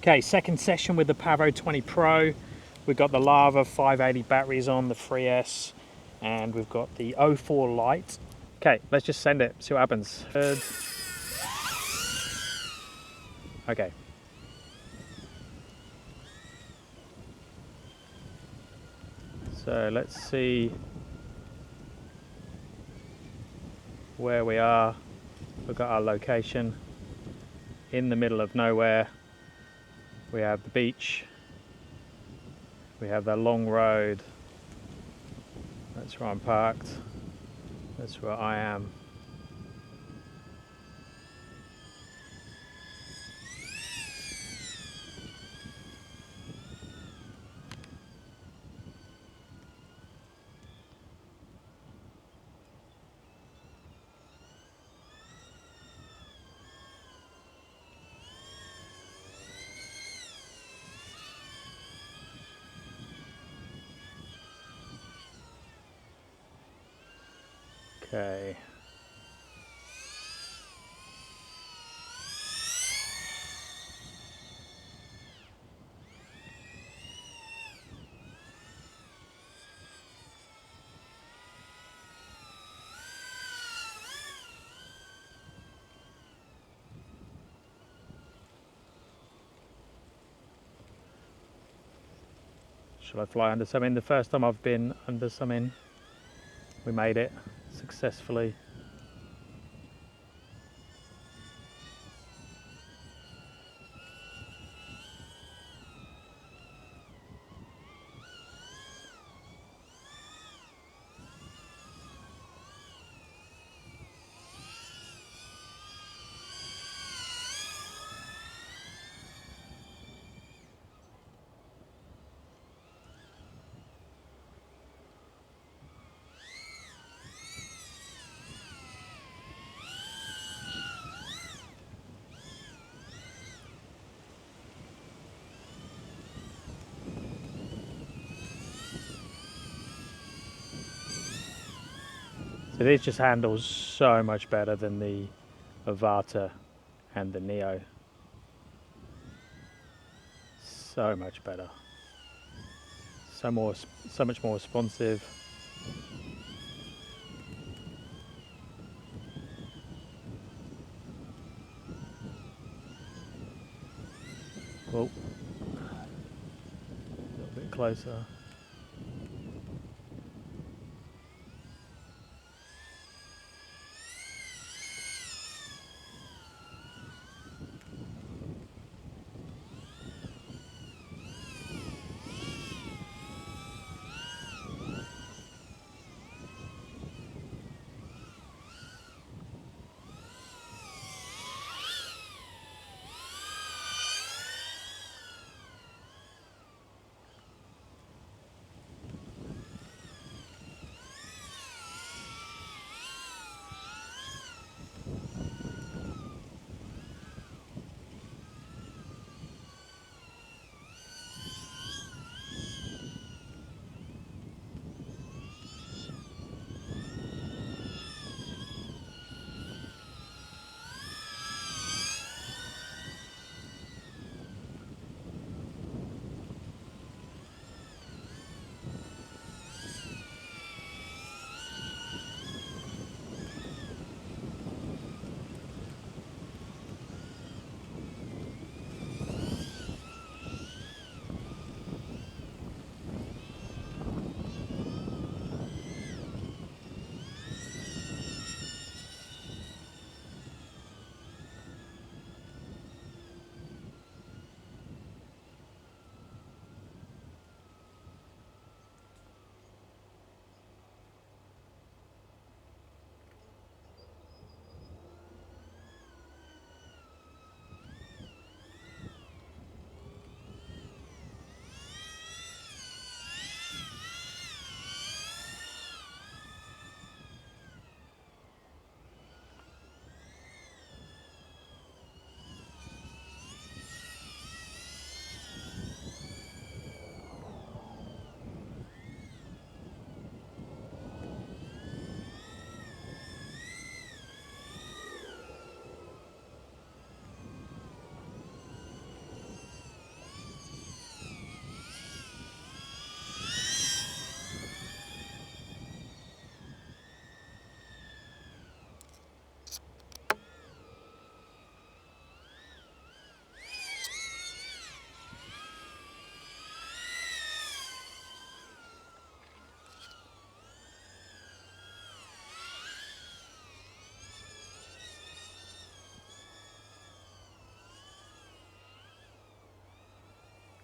Okay, second session with the Pavo 20 Pro. We've got the Lava 580 batteries on the 3S, and we've got the 04 light. Okay, let's just send it, see what happens. Okay. So let's see where we are. We've got our location in the middle of nowhere. We have the beach. We have the long road. That's where I'm parked. That's where I am. Okay. Shall I fly under something? The first time I've been under something, we made it successfully. So this just handles so much better than the AVATA and the Neo. So much better. So much more responsive. Oh, a little bit closer.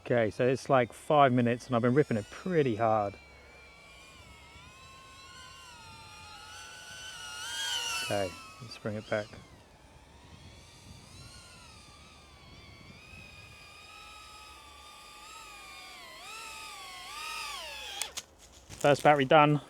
Okay, so it's like 5 minutes and I've been ripping it pretty hard. Okay, let's bring it back. First battery done.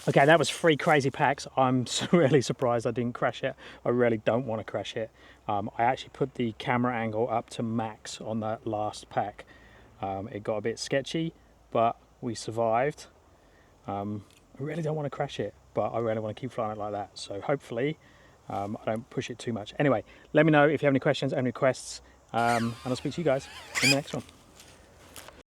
Okay, that was 3 crazy packs. I'm really surprised I didn't crash it. I really don't want to crash it. I actually put the camera angle up to max on that last pack. It got a bit sketchy, but we survived. I really don't want to crash it, but I really want to keep flying it like that. So hopefully I don't push it too much. Anyway, let me know if you have any questions, any requests, and I'll speak to you guys in the next one.